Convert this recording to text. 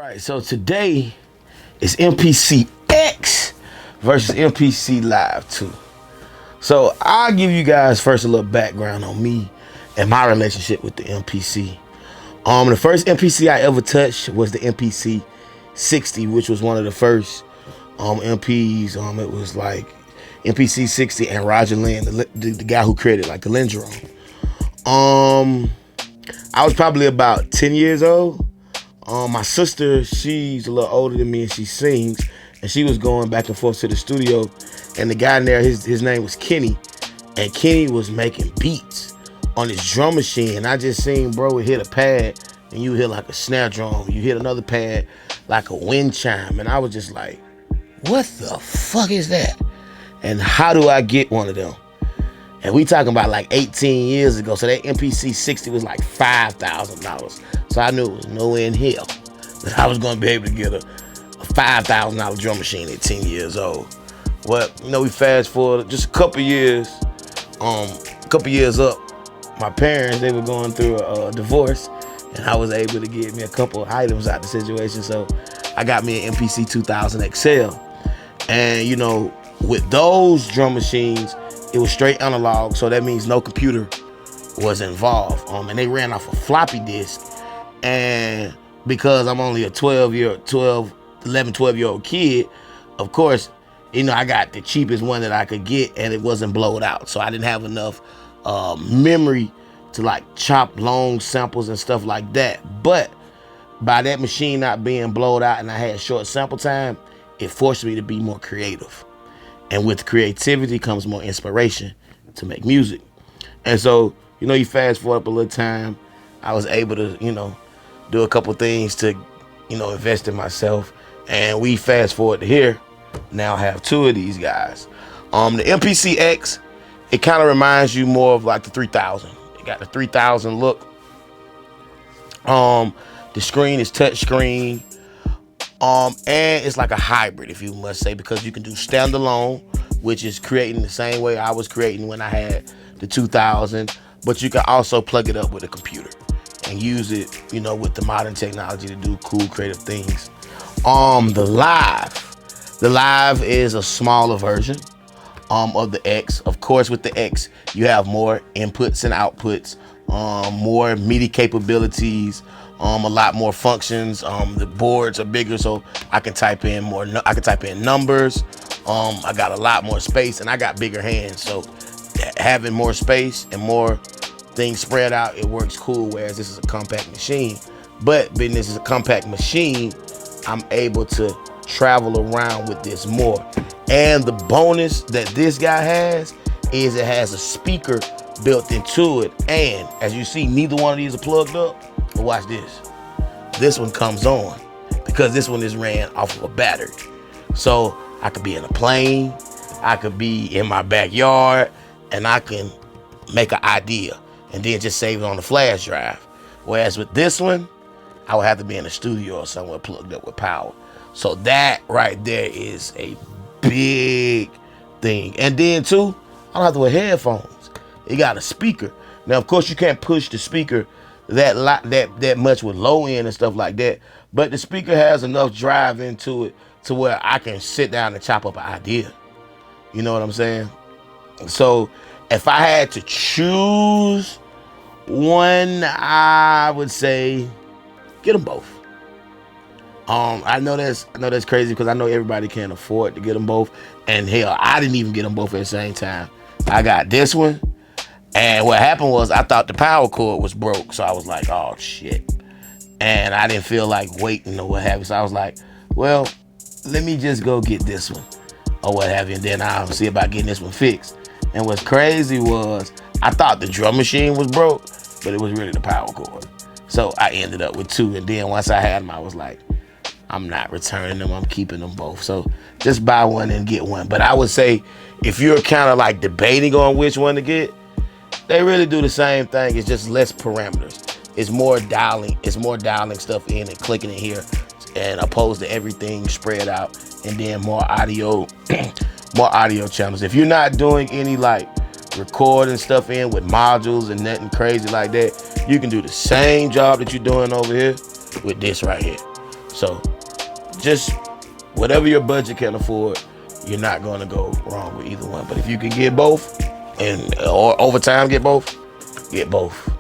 Alright, so today is MPC X versus MPC Live 2. So I'll give you guys first a little background on me and my relationship with the MPC. The first MPC I ever touched was the MPC 60, which was one of the first MPs. It was like MPC 60 and Roger Lynn, the guy who created like the Lindrum. I was probably about 10 years old. My sister, she's a little older than me and she sings, and she was going back and forth to the studio, and the guy in there, his name was Kenny, and Kenny was making beats on his drum machine. And I just seen bro would hit a pad and you hit like a snare drum, you hit another pad like a wind chime, and I was just like, what the fuck is that? And how do I get one of them? And we talking about like 18 years ago. So that MPC 60 was like $5,000. So I knew it was nowhere in hell that I was going to be able to get a $5,000 drum machine at 10 years old. Well, we fast forward just a couple years up, my parents, they were going through a divorce, and I was able to get me a couple of items out of the situation. So I got me an MPC 2000 XL. And with those drum machines, it was straight analog, so that means no computer was involved. And they ran off a floppy disk. And because I'm only a 11, 12-year-old kid, of course, I got the cheapest one that I could get, and it wasn't blowed out. So I didn't have enough memory to like chop long samples and stuff like that. But by that machine not being blowed out and I had short sample time, it forced me to be more creative. And with creativity comes more inspiration to make music. And so, you fast forward up a little time, I was able to, do a couple things to, invest in myself. And we fast forward to here, now have two of these guys. The MPC X, it kind of reminds you more of like the 3000. It got the 3000 look. The screen is touch screen. And it's like a hybrid, if you must say, because you can do standalone, which is creating the same way I was creating when I had the 2000, but you can also plug it up with a computer and use it, with the modern technology to do cool, creative things. The Live is a smaller version of the X. Of course, with the X, you have more inputs and outputs, more MIDI capabilities, a lot more functions. The boards are bigger, so I can type in more. I can type in numbers. I got a lot more space, and I got bigger hands, so having more space and more things spread out, it works cool. Whereas this is a compact machine, but being this is a compact machine, I'm able to travel around with this more. And the bonus that this guy has is it has a speaker built into it, and as you see, neither one of these are plugged up. But watch this. This one comes on because this one is ran off of a battery. So I could be in a plane, I could be in my backyard, and I can make an idea and then just save it on the flash drive. Whereas with this one, I would have to be in a studio or somewhere plugged up with power. So that right there is a big thing. And then too, I don't have to wear headphones. It got a speaker. Now, of course, you can't push the speaker that much with low end and stuff like that, but the speaker has enough drive into it to where I can sit down and chop up an idea. You know what I'm saying? So if I had to choose one, I would say get them both. I know that's crazy because I know everybody can't afford to get them both, and hell, I didn't even get them both at the same time. I got this one. And what happened was I thought the power cord was broke. So I was like, oh shit. And I didn't feel like waiting or what have you. So I was like, well, let me just go get this one or what have you. And then I'll see about getting this one fixed. And what's crazy was I thought the drum machine was broke, but it was really the power cord. So I ended up with two. And then once I had them, I was like, I'm not returning them. I'm keeping them both. So just buy one and get one. But I would say if you're kind of like debating on which one to get, they really do the same thing. It's just less parameters. It's more dialing. It's more dialing stuff in and clicking it here, and opposed to everything spread out, and then more audio, more audio channels. If you're not doing any like recording stuff in with modules and nothing crazy like that, you can do the same job that you're doing over here with this right here. So just whatever your budget can afford, you're not going to go wrong with either one. But if you can get both, and or over time get both, get both.